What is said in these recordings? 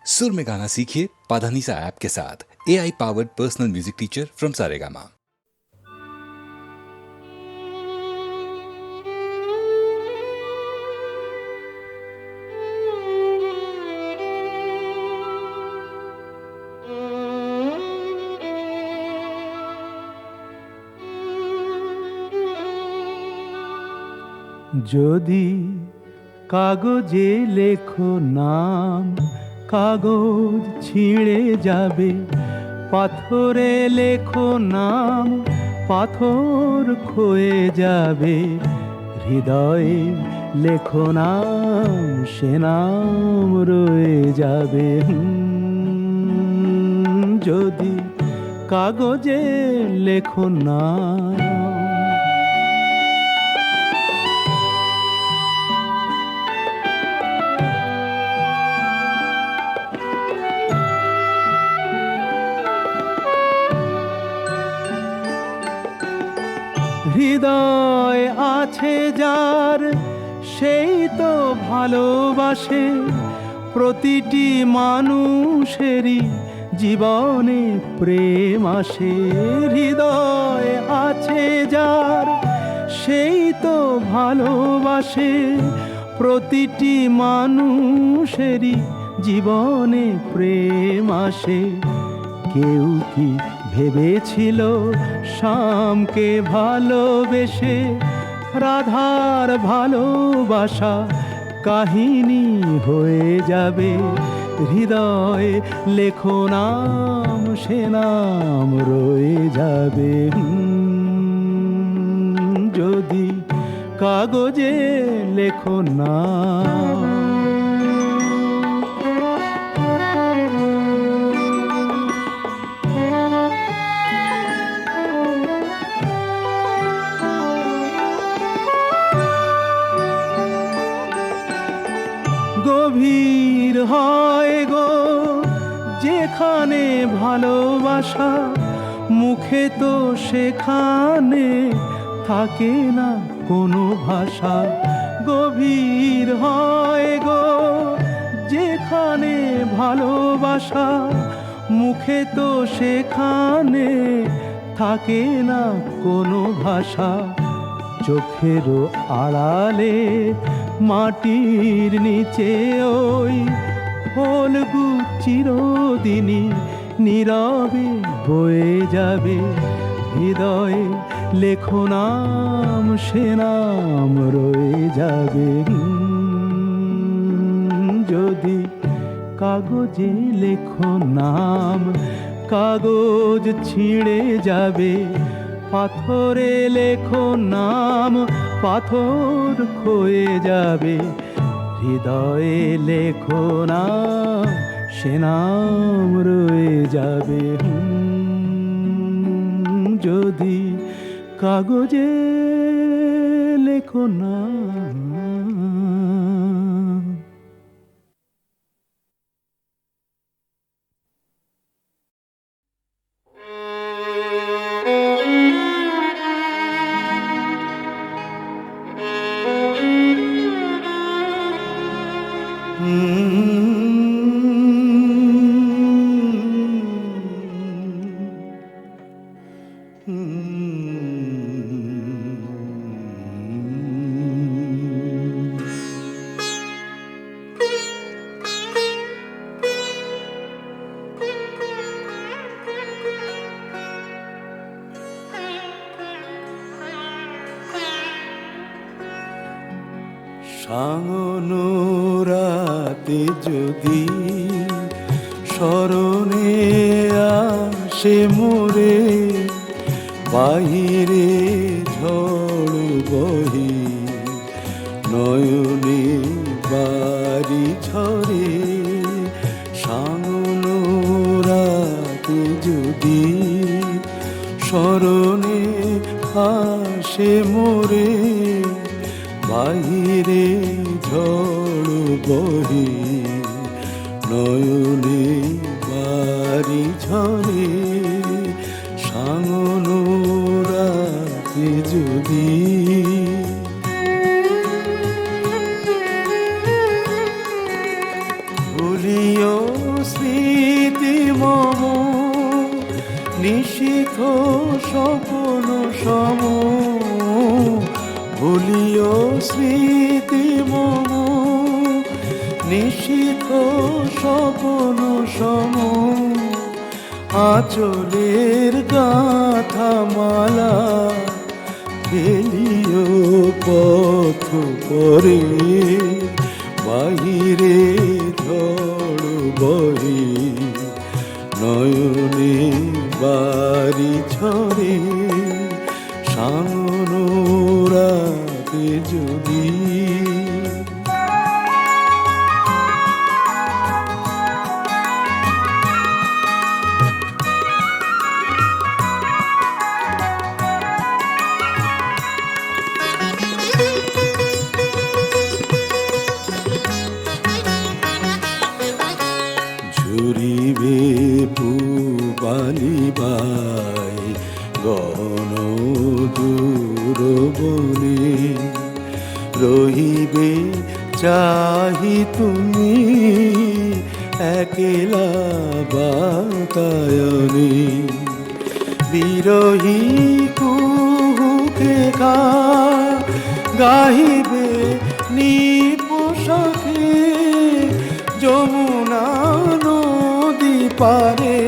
सुर में गाना सीखिए पाधानीसा ऐप के साथ। AI powered personal music teacher from Saregama. যদি কাগজে লেখো নাম, কাগজ ছিঁড়ে যাবে। পাথরে লেখো নাম, পাথর ক্ষয়ে যাবে। হৃদয়ে লেখো নাম, সে নাম রয়ে যাবে। যদি কাগজে লেখো নাম। হৃদয় আছে যার, সেই তো ভালোবাসে। প্রতিটি মানুষেরই জীবনে প্রেম আসে। হৃদয় আছে যার, সেই তো ভালোবাসে। প্রতিটি মানুষেরই জীবনে প্রেম আসে। কেউ কি ভেবেছিল শ্যামকে ভালোবেসে রাধার ভালোবাসা কাহিনী হয়ে যাবে। হৃদয়ে লেখো নাম, সে নাম রয়ে যাবে। যদি কাগজে লেখো নাম। গভীর হয় গো যেখানে ভালোবাসা, মুখে তো সেখানে থাকে না কোনো ভাষা। গভীর হয় গো যেখানে ভালোবাসা, মুখে তো সেখানে থাকে না কোনো ভাষা। চোখেরও আড়ালে মাটির নিচে ওই ফলগু চিরদিনই নীরবে বয়ে যাবে। হৃদয়ে লেখো নাম, সে নাম রয়ে যাবে। যদি কাগজে লেখো নাম, কাগজ ছিঁড়ে যাবে। পাথরে লেখো নাম, পাথর ক্ষয়ে যাবে। হৃদয়ে লেখো নাম, সে নাম রয়ে যাবে। যদি কাগজে লেখো নাম। সাঙ্গনো রাতে যদি স্মরণে আসে মোরে, বাহিরে ঝড় বহে নয়নে বাড়ি ঝরে। সাঙ্গনো রাতে যদি স্মরণে আসে মোরে, বাহিরে ঝড় বহে নয়নে বাড়ি ঝরে। সাঙ্গনো রাতে যদি ভুলিও স্মৃতি মম নিশীথ স্বপ্ন সম ভুলিও স্মৃতি মম নিশীথ স্বপ্ন সম আঁচলের গাথা মালা ফেলিও পথ পরে বাহিরে ঝড় বহে নয়নে বাড়ি ঝরে সামনো রাতে যদি ঝুরিবে পুবালিবাই গণ দূর বনে রহিবে চাহি তুমি একলা বাতায়নে বিরহী কুহুকে গাহিবে নিপোষাকে যমুনা নদী পারে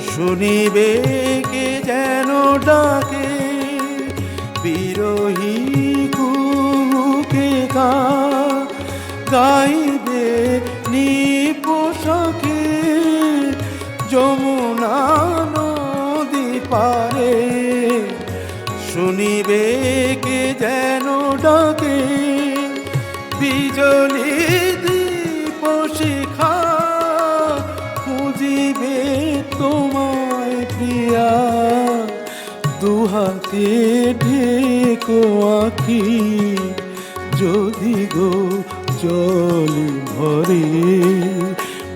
শুনিবে কে যেন ডাকে বিরহী কুহুকে গাইবে নিপোষাকে যমুনা নদী পারে শুনিবে কে যেন ডাকে বিজলি দীপ শিখা খুঁজিবে তোমায় প্রিয়া দুহাতে ঢেকো আঁখি যদি গো জল ভরে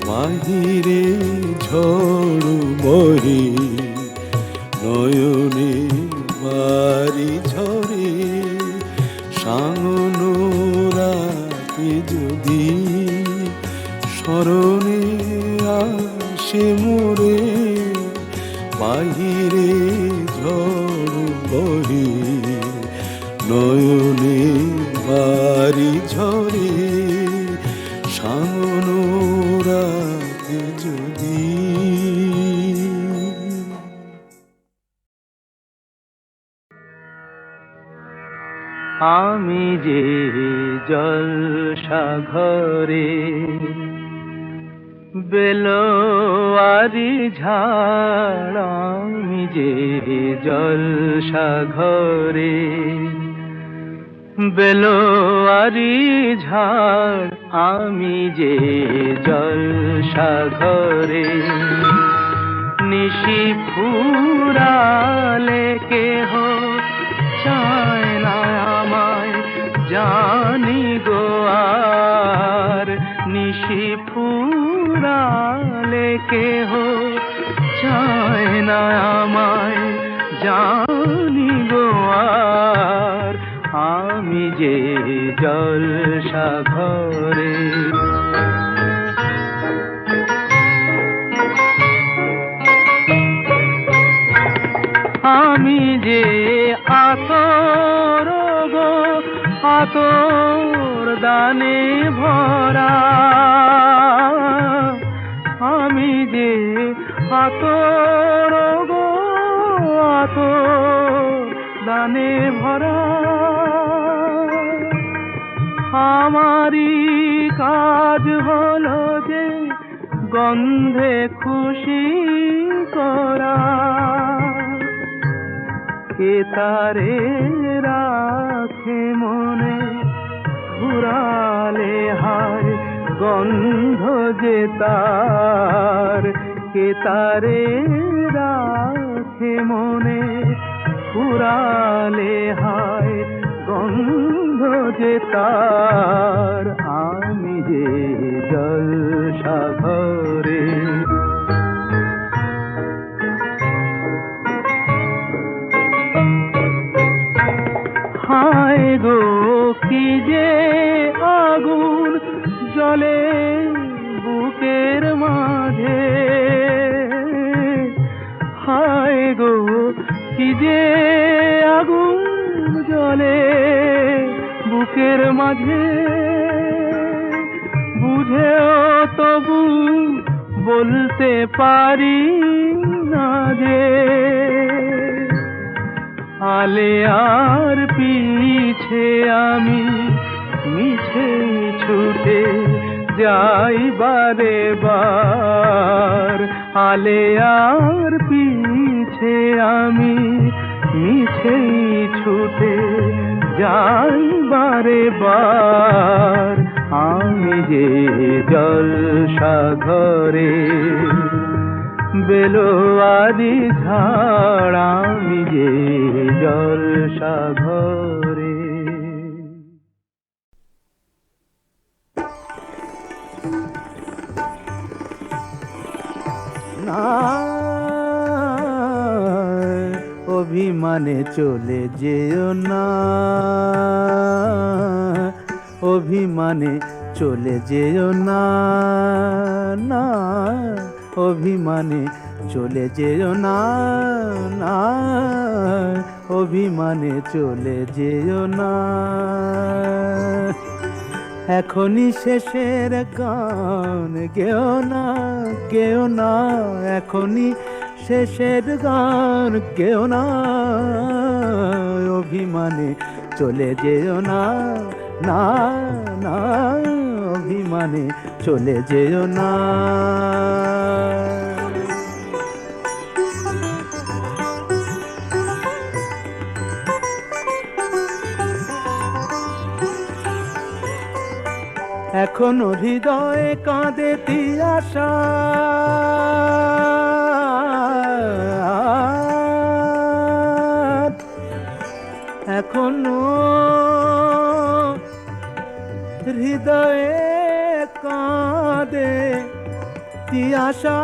বাহিরে ঝড় বহে নয়নে বাড়ি ঝরে সাঙ্গন রাতে যদি স্মরণে আসে মোরে বাহিরে ঝড় বহে নয়নে বাড়ি ঝরে সাঙ্গন রাতে যদি আমি যে জলসাঘরে বেলোয়ারি ঝাড় আমি যে জলসাঘরে বেলোয়ারি ঝাড় আমি যে জলসাঘরে নিশি ফুরালে কেহ চায় না আমায় জানি গো আর নিশি ফুরালে কেহ চায় না আমায় জানি গো আর আমি যে জলসাঘরে আমি যে আতর গো আতর দানে ভরা আমি যে আতর গো আতর দানে ভরা আমারই কাজ হলো যে গন্ধে খুশি করা কে তারে রাখে মনে ঘুরালে হায় গন্ধ যে তার কে তারে রাখে মনে ঘুরালে হায় গন্ধ যে তার আমি যে জলসাঘরে হায় গো কি যে আগুন জলে বুকে চলে বুকের মাঝে, বুঝেও তবু বলতে পারি না যে আলে আর পিছে আমি মিছে ছুটে যাই বারে বার। আলে আর পিছে আমি মিছেই ছুটে যাই বারে বার। আমি যে জলসাঘরে বেলোয়ারি ঝাড়, আমি যে জলসাঘরে। না অভিমানে চলে যেও না, অভিমানে চলে যেও না, না অভিমানে চলে যেও না, না অভিমানে চলে যেও না। এখনই শেষের গান গেও না, গেও না, এখনই শেষের গান গেও না। অভিমানে চলে যেও না, না না অভিমানে চলে যেও না। এখনো হৃদয়ে কাঁদে তিয়াশা, এখনো হৃদয়ে কাঁদে তিয়াশা।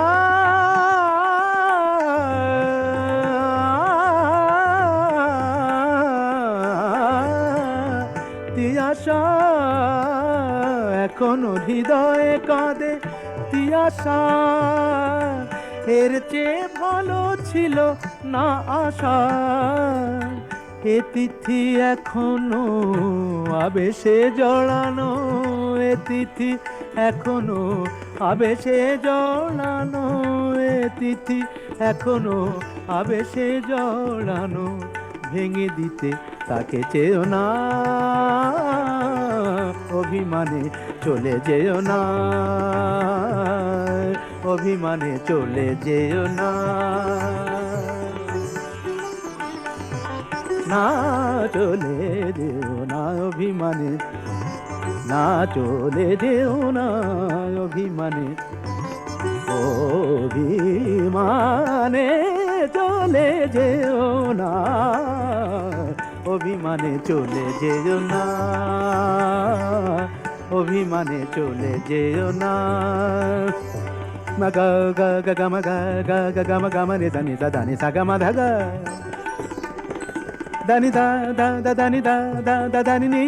তিয়াশা এখনো হৃদয়ে কাঁদে তিয়াশা। এর চেয়ে ভালো ছিল না আশা, এ তিথি এখনো আবেশে জড়ানো, এ তিথি এখনো আবেশে জড়ানো, এ তিথি এখনো আবেশে জড়ানো। ভেঙে দিতে তাকে চেয়েও না, অভিমানে চলে যেও না, অভিমানে চলে যেও না। না চলে যেও না অভিমানে, না চলে যেও না অভিমানে, অভিমানে চলে যেও না, অভিমানে চলে যেও না, অভিমানে চলে যেও না। মা গা গা গা মা গা গা গা গা মা গা মা রে দা নি দা দা নি সা গা মা ধা গা, দানি দা দা দা দানি দা দা দা দানি নি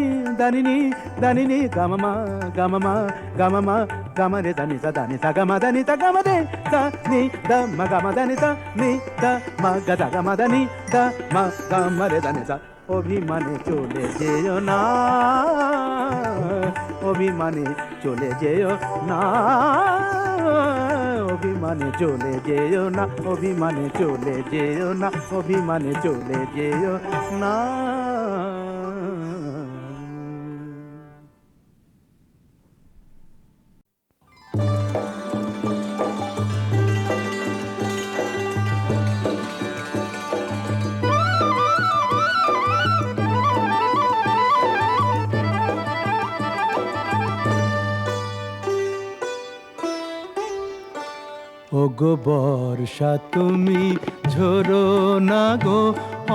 দানি নি গা মা মা গা মা মা গা মা মা গা মা রে দানি সা দানি সা গা মা দানি তা গা মা দে দা নি দা মা গা মা দানি তা নি দা মা গা দা গা মা দানি দা মা গা মা রে দানি সা। অভিমানে চলে যেও না, অভিমানে চলে যেও না, অভিমানে চলে যেও না, অভিমানে চলে যেও না, অভিমানে চলে যেও না। ওগো বর্ষা তুমি ঝরো না গো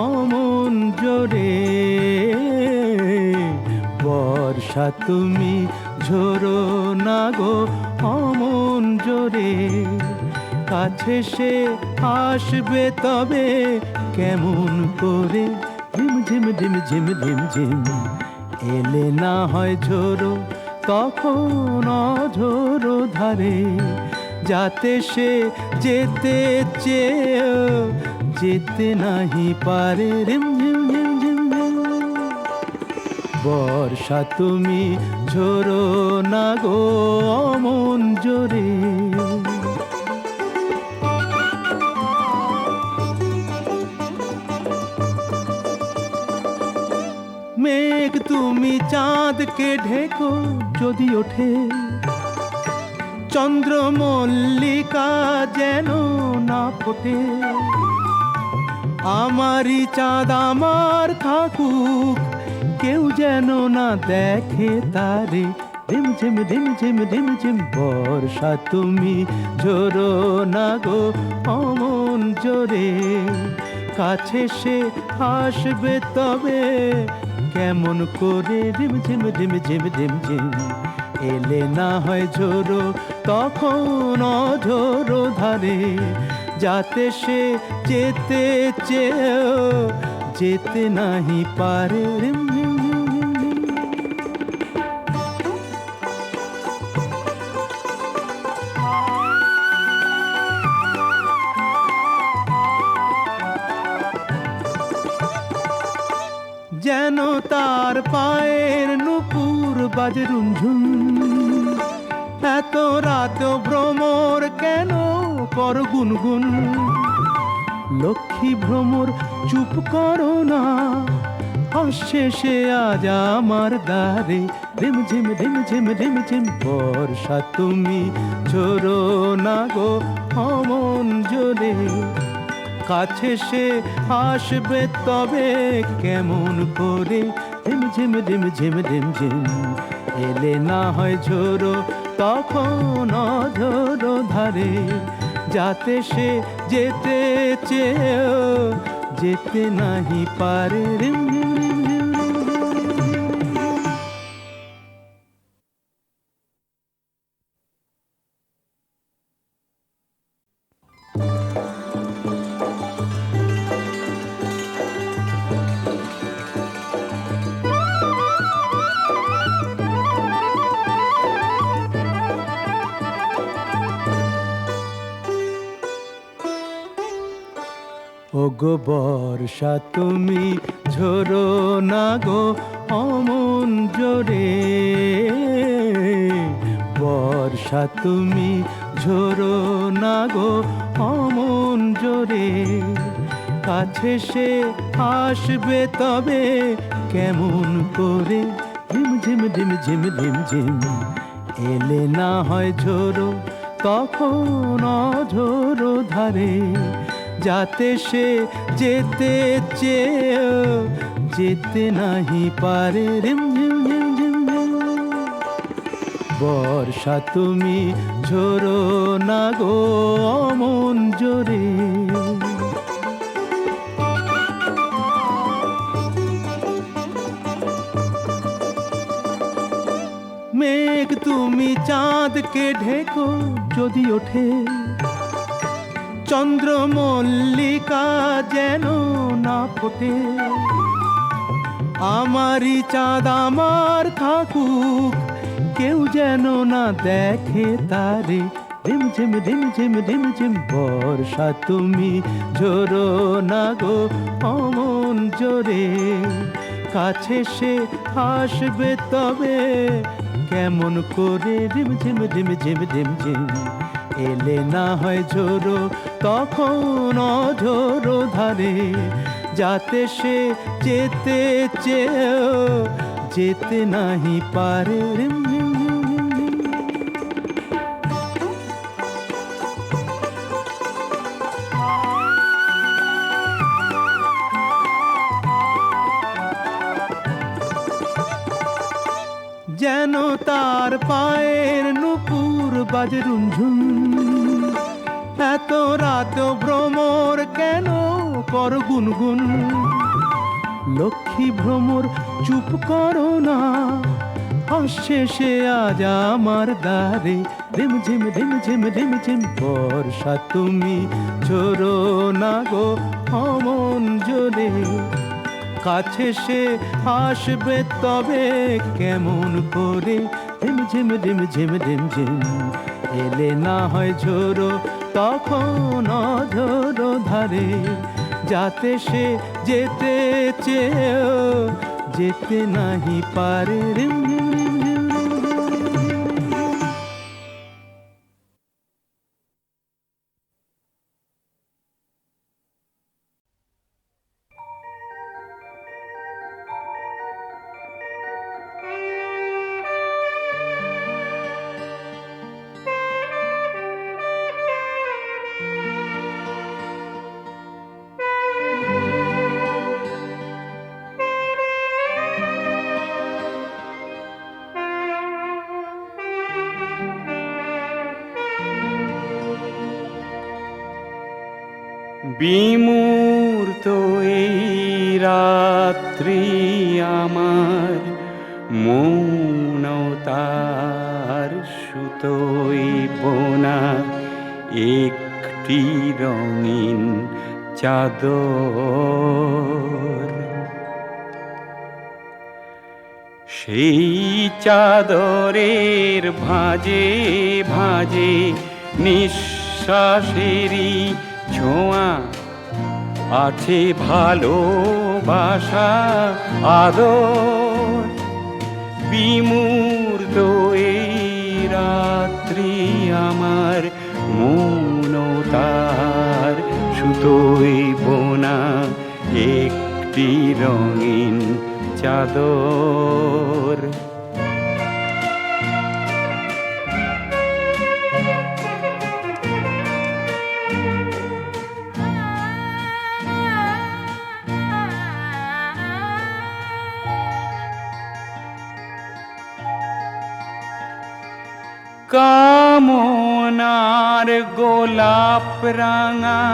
অমন জোরে, বর্ষা তুমি ঝরো না গো অমন জোরে। কাছে সে আসবে তবে কেমন করে, ঝিম ঝিম ঝিম ঝিম ঝিম ঝিম। এলে না হয় ঝোরো তখন অঝোরো ধারে, যাতে সে যেতে চেয়েও যেতে নাহি পারে। রিম ঝিম ঝিম ঝিম ঝিম বর্ষা তুমি ঝরো না গো অমন জোরে। মেঘ তুমি চাঁদকে ঢেকো যদি ওঠে, চন্দ্র মল্লিকা যেন না ফোটে। আমারই চাঁদ আমার থাকুক, কেউ যেন না দেখে তারে। ঝিমঝিম ঝিমঝিম ঝিমঝিম বর্ষা তুমি ঝরো না গো অমন জোরে। কাছে সে আসবে তবে কেমন করে, ঝিমঝিম ঝিমঝিম ঝিমঝিম। এলে না হয় ঝোরো তখন অঝোরো ধারে, যাতে সে যেতে চেয়েও যেতে নাহি পারে। যেন তার পায়ের নুপুর বাজে রুনঝুন। এত রাত ভ্রমর কেন কর গুনগুন। লক্ষ্মী ভ্রমর চুপ করো না, আসছে সে আজ আমার দ্বারে। ঝিমঝিম ঝিমঝিম ঝিমঝিম বর্ষা তুমি ঝরো না গো অমন জোরে। কাছে সে আসবে তবে কেমন করে, ঝিমঝিম ঝিমঝিম ঝিমঝিম। এলে না হয় ঝোরো তখন অঝোরো ধারে, যাতে সে যেতে চেয়েও যেতে নাহি পারে। ওগো বর্ষা তুমি ঝরো না গো অমন জোরে। বর্ষা তুমি ঝরো না গো অমন জোরে। কাছে সে আসবে তবে কেমন করে, ঝিমঝিম ঝিমঝিম ঝিমঝিম। এলে না হয় ঝোরো তখন অঝোরো ধারে, যাতে সে যেতে চেয়েও যেতে নাহি পারে। রিমঝিম ঝিমঝিম বর্ষা তুমি ঝরো না গো অমন জোরে। মেঘ তুমি চাঁদকে ঢেকো যদি ওঠে, চন্দ্র মল্লিকা যেন না ফোটে। আমারই চাঁদ আমার থাকুক, কেউ যেন না দেখে তারে। ঝিমঝিম ঝিমঝিম ঝিমঝিম বর্ষা তুমি ঝরো না গো অমন জোরে। কাছে সে আসবে তবে কেমন করে, ঝিমঝিম ঝিমঝিম ঝিমঝিম। এলে না হয় ঝোরো তখন অঝোরো ধারে, যাতে সে যেতে চেয়েও যেতে নাহি পারে। যেন তার পায়ের নুপুর বাজে রুনঝুন। এত রাত ভ্রমর কেন কর গুনগুন। লক্ষ্মী ভ্রমর চুপ করো না, আসছে সে আজ আমার দ্বারে। ঝিমঝিম ঝিমঝিম ঝিমঝিম বর্ষা তুমি ঝরো না গো অমন জোরে। কাছে সে আসবে তবে কেমন করে, ঝিমঝিম ঝিমঝিম ঝিমঝিম। এলে না হয় ঝোরো তখন অঝোরো ধারে, যাতে সে যেতে চেয়েও যেতে নাহি পারে রিম ঝিম রিম ঝিম রিম ঝিম। বিমূর্ত এই রাত্রি আমার মৌনতার সুতোই বোনা একটি রঙিন চাদর। সেই চাদরের ভাঁজে ভাঁজে নিঃশ্বাসেরই ছোঁয়া আছে ভালোবাসা আদর। বিমূর্ত এই রাত্রি আমার মৌনতার সুতোই বোনা একটি রঙিন চাদর। কামনার গোলাপ রাঙা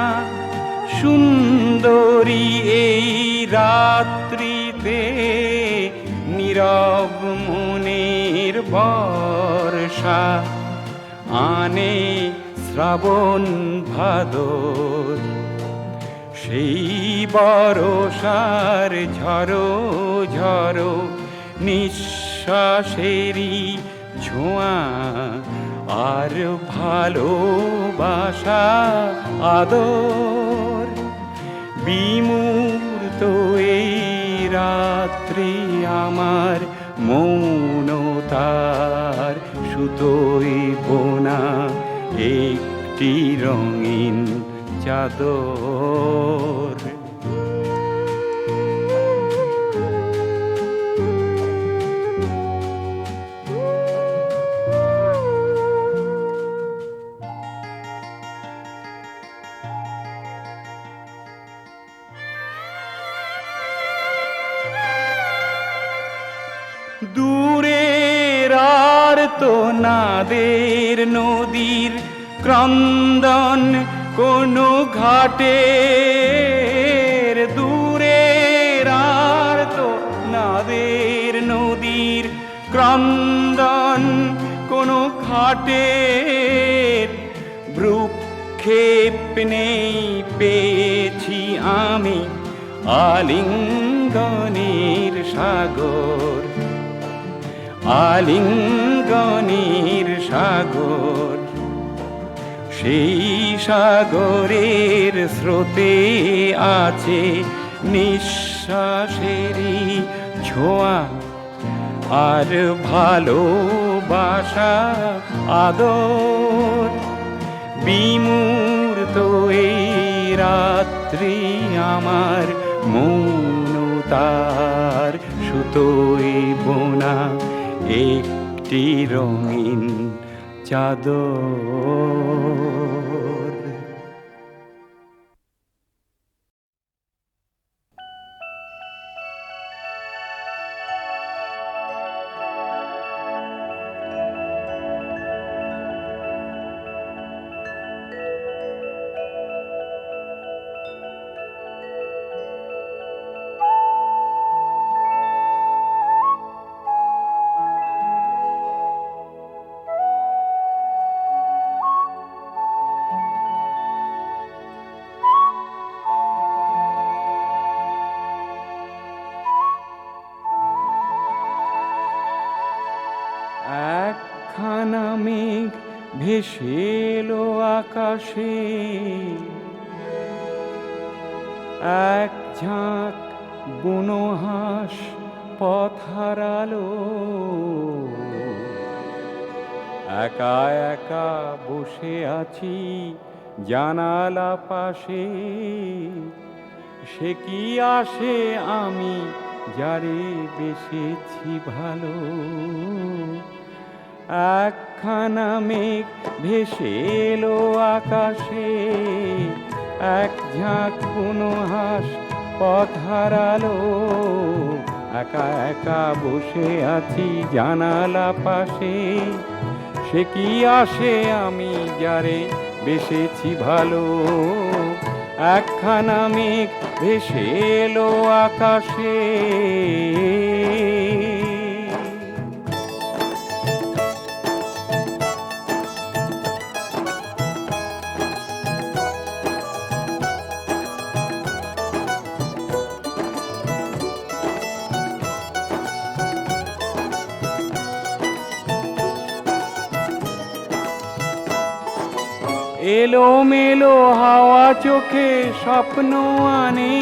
সুন্দরী এই রাত্রিতে নীরব মনের বর্ষা আনে শ্রাবণ ভাদর। সেই বর্ষার ঝড়ো ঝড়ো নিঃশ্বাসেরই ছোঁয়া আর ভালোবাসা আদর। বিমূর্ত এই রাত্রি আমার মৌনতার সুতোই বোনা একটি রঙিন চাদর। দূরের আর তো নাদের নদীর ক্রন্দন কোনো ঘাটের। দূরের আর তো নাদের নদীর ক্রন্দন কোনো ঘাটের। ভ্রুক্ষেপ নেই পেয়েছি আমি আলিঙ্গনের সাগর। আলিঙ্গনের সাগর সেই সাগরের স্রোতে আছে নিঃশ্বাসেরই ছোঁয়া আর ভালোবাসা আদর। বিমূর্ত এই রাত্রি আমার মৌনতার সুতোই বোনা একটি রঙিন চাদর। একখানা মেঘ ভেসে এলো আকাশে, এক ঝাঁক বুনো হাঁস পথ হারালো, একা একা বসে আছি জানালা পাশে, সে কি আসে আমি যারে বেসেছি ভালো। একখানা মেঘ ভেসে এলো আকাশে, এক ঝাঁক কোনো হাঁস পথ হারালো, একা একা বসে আছি জানালা পাশে, সে কি আসে আমি যারে বেসেছি ভালো। একখানা মেঘ ভেসে এলো আকাশে। এলো মেলো হাওয়া চোখে স্বপ্ন আনে,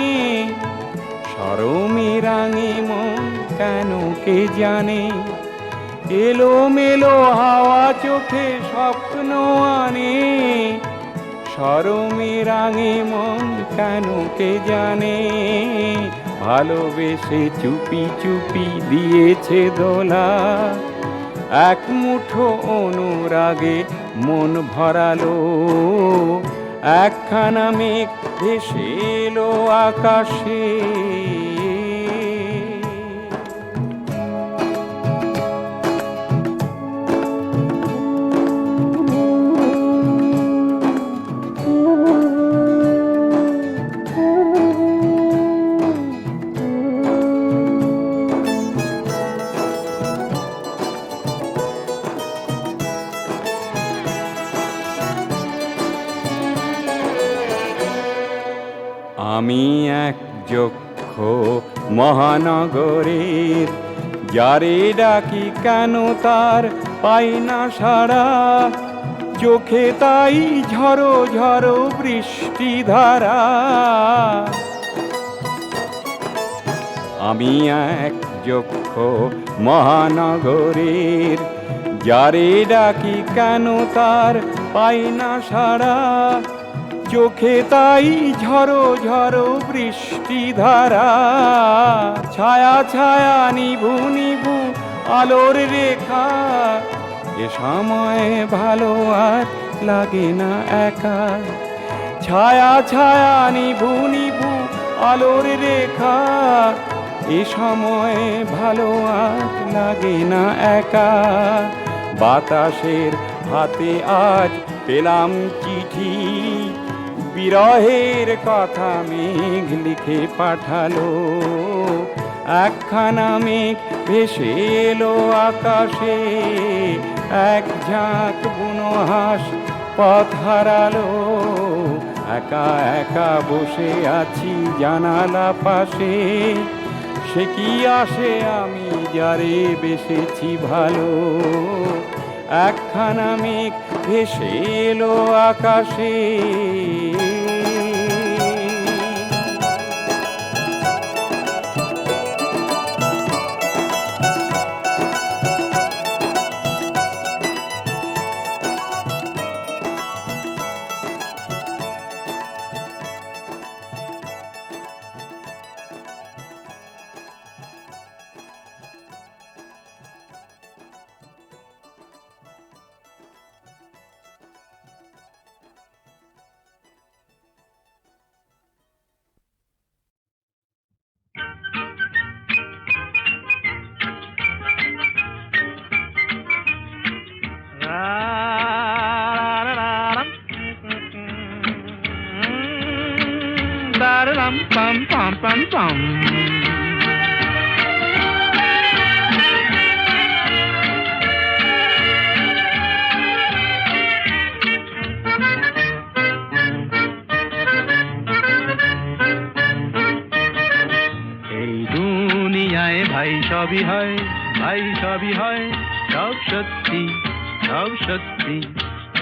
শরমে রাঙে মন কেন কে জানে। এলো মেলো হাওয়া চোখে স্বপ্ন আনে, শরমে রাঙে মন কেন কে জানে। ভালোবেসে চুপি চুপি দিয়েছে দোলা, এক মুঠো অনুরাগে মন ভরালো। একখানা মেঘ ভেসে এলো আকাশে। আমি এক যক্ষ মহানগরের, যারে ডাকি কেন তার পাই না সাড়া। চোখে তাই ঝড়ো ঝড়ো বৃষ্টি ধারা। আমি এক যক্ষ মহানগরের, যারে ডাকি কেন তার পাই না সাড়া। চোখে তাই ঝড়ো ঝড়ো বৃষ্টি ধারা। ছায়া ছায়া নিভু নিভু আলোর রেখা, এ সময় ভালো আর লাগে না একা। ছায়া ছায়া নিভু নিভু আলোর রেখা, এ সময় ভালো আর লাগে না একা। বাতাসের হাতে আজ পেলাম চিঠি, বিরহের কথা মেঘ লিখে পাঠালো। একখানা মেঘ ভেসে এলো আকাশে, এক ঝাঁক বুনো হাঁস পথ হারালো। একা একা বসে আছি জানালা পাশে, সে কি আসে আমি যারে বেসেছি ভালো। একখানা মেঘ ভেসে এলো আকাশে। ভাই সবই হয়, ভাই সবই হয়, সব সত্যি, সব সত্যি।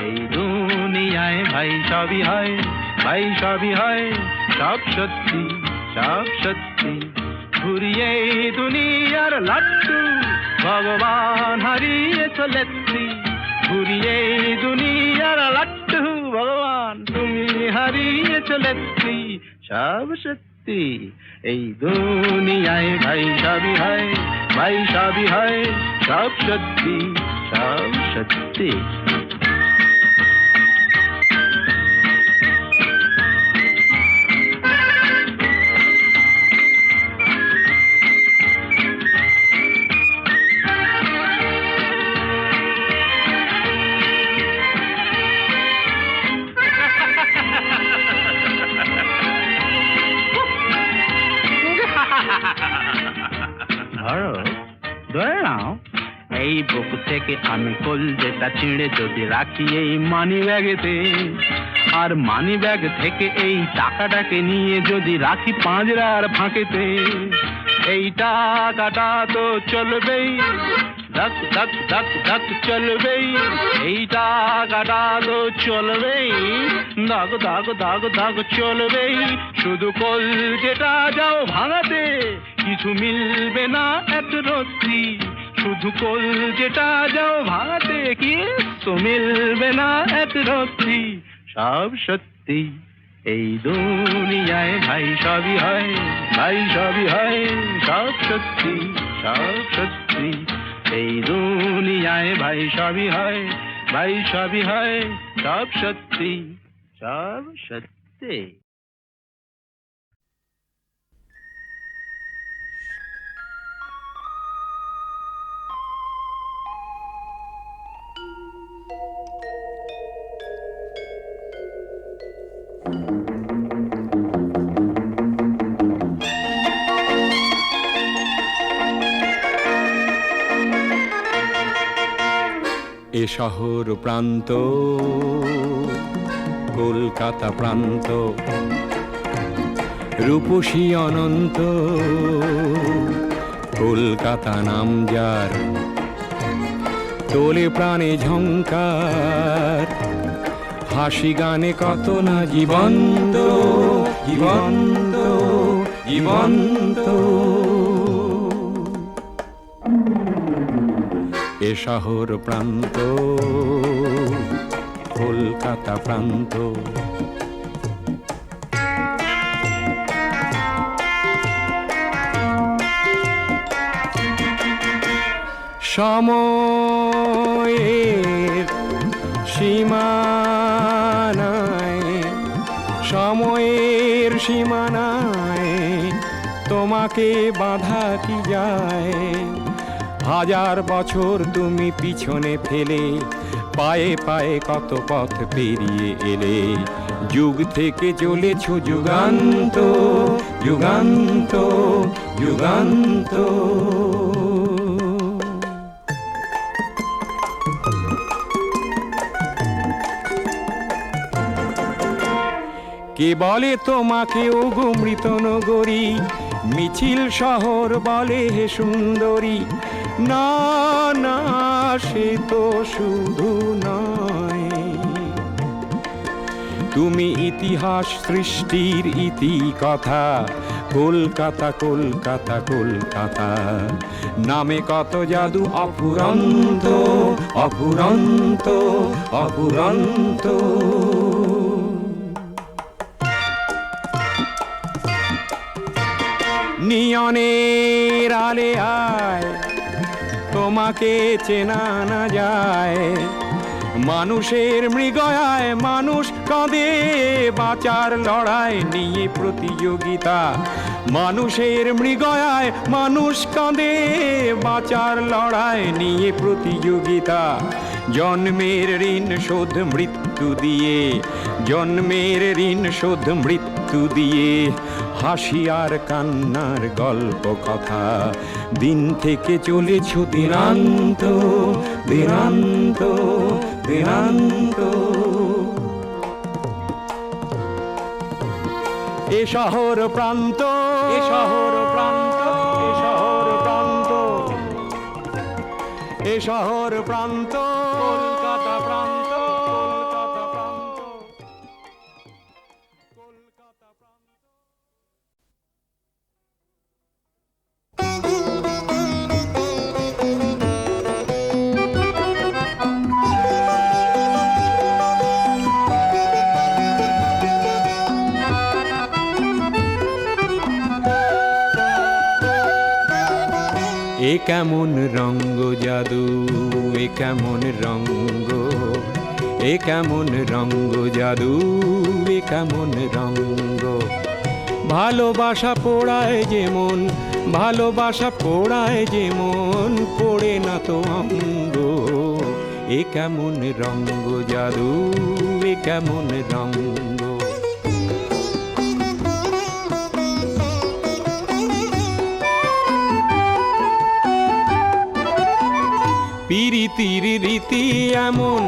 এই দুনিয়ায় ভাই সবই হয়, ভাই সবই হয়, সব সত্যি, সব সত্যি। ঘুরিয়ে দুনিয়ার লাট্টু ভগবান হারিয়ে চলেছি ঘুরিয়ে দুনিয়ার লাট্টু ভগবান তুমি হারিয়ে চলেছি সব সত্যি এই দুনিয়ায় ভাই সবই হয় ভাই সবই হয় সব সত্যি সব সত্যি ধরো ধরে নাও এই বুক থেকে আমি কলজেটা ছিঁড়ে যদি রাখি এই মানি ব্যাগেতে আর মানি ব্যাগ থেকে এই টাকাটাকে নিয়ে যদি রাখি পাঁজরার ফাঁকেতে এই টাকাটা তো চলবেই ধক ধক ধক ধক চলবেই এই টাকাটা তো চলবেই দাগ দাগ দাগ দাগ চলবেই শুধু কলজেটা যাও ভাঙাতে কিছু মিলবে না এত রত্তি শুধু কলজেটা যাও ভাঙাতে কিছু মিলবে না এত রত্তি সব সত্যি এই দুনিয়ায় ভাই সবই হয় ভাই সবই হয় সব সত্যি সব সত্যি এই দুনিয়ায় ভাই সবই হয় ভাই সবই হয় সব সত্যি সব সত্যি এ শহর প্রান্ত কলকাতা প্রান্ত রূপসী অনন্ত কলকাতা নাম যার তোলে প্রাণে ঝংকার হাসি গানে কত না জীবন্ত জীবন্ত জীবন্ত এ শহর প্রান্ত কলকাতা প্রান্ত সময়ের সীমানায় সময়ের সীমানায় তোমাকে বাধা কি যায় হাজার বছর তুমি পিছনে ফেলে পায়ে পায়ে কত পথ পেরিয়ে এলে যুগ থেকে চলেছ যুগান্ত যুগান্ত যুগান্ত কে বলে তোমাকে ওগো মৃত নগরী মিছিল শহর বলে হে সুন্দরী না না সে তো শুধু নয় তুমি ইতিহাস সৃষ্টির ইতি কথা কলকাতা কলকাতা কলকাতা নামে কত জাদু অফুরন্ত অফুরন্ত অফুরন্ত নিয়নের আলে আয় তোমাকে চেনা না যায় মানুষের মৃগয়ায় মানুষ কাঁদে বাঁচার লড়াই নিয়ে প্রতিযোগিতা মানুষের মৃগয়ায় মানুষ কাঁদে বাঁচার লড়াই নিয়ে প্রতিযোগিতা জন্মের ঋণ শোধ মৃত্যু দিয়ে জন্মের ঋণ শোধ মৃত্যু দিয়ে হাসি আর কান্নার গল্প কথা দিন থেকে চলেছ দিনান্ত দিনান্ত দিনান্ত এ শহর প্রান্ত এ শহর প্রান্ত এ শহর প্রান্ত এ শহর প্রান্ত কলকাতা প্রান্ত কলকাতা প্রান্ত কলকাতা প্রান্ত কেমন রঙ্গ জাদু, এ কেমন রঙ্গ, এ কেমন রঙ্গ জাদু, এ কেমন রঙ্গ। ভালোবাসা পোড়ায় যেমন, ভালোবাসা পোড়ায় যেমন, পোড়ে না তো অঙ্গ। এ কেমন রঙ্গ জাদু, এ কেমন রঙ্গ। পিরিতির রীতি এমন,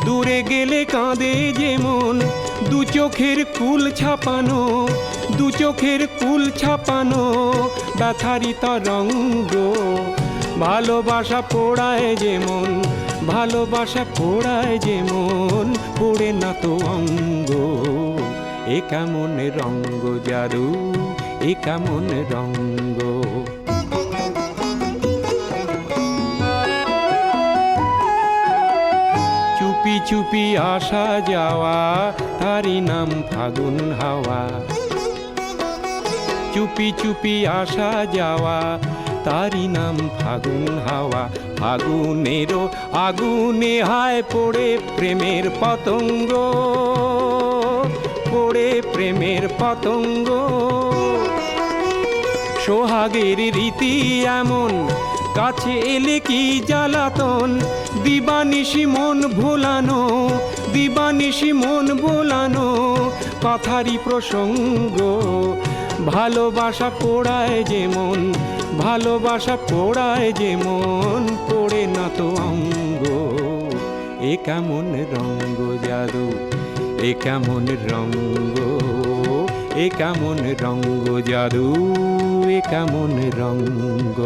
দূরে গেলে কাঁদে যেমন, দু চোখের কুল ছাপানো, দু চোখের কুল ছাপানো, ব্যথারি তরঙ্গ। ভালোবাসা পোড়ায় যেমন, ভালোবাসা পোড়ায় যেমন, পোড়ে না তো অঙ্গ। এ কেমন রঙ্গ জাদু, এ কেমন রঙ্গ। চুপি চুপি আসা যাওয়া, তারি নাম ফাগুন হাওয়া। চুপি চুপি আসা যাওয়া, তারি নাম ফাগুন হাওয়া। ফাগুনেরও আগুনে হায় পড়ে প্রেমের পতঙ্গ, পড়ে প্রেমের পতঙ্গ। সোহাগের রীতি এমন, কাছে এলে কি জ্বালাতন, দিবানিশি মন ভোলানো, দিবানিশি মন ভোলানো, কথারই প্রসঙ্গ। ভালোবাসা পোড়ায় যেমন, ভালোবাসা পোড়ায় যেমন, পোড়ে না তো অঙ্গ। এ কেমন রঙ্গ জাদু, এ কেমন রঙ্গ, এ কেমন রঙ্গ জাদু, এ কেমন রঙ্গ।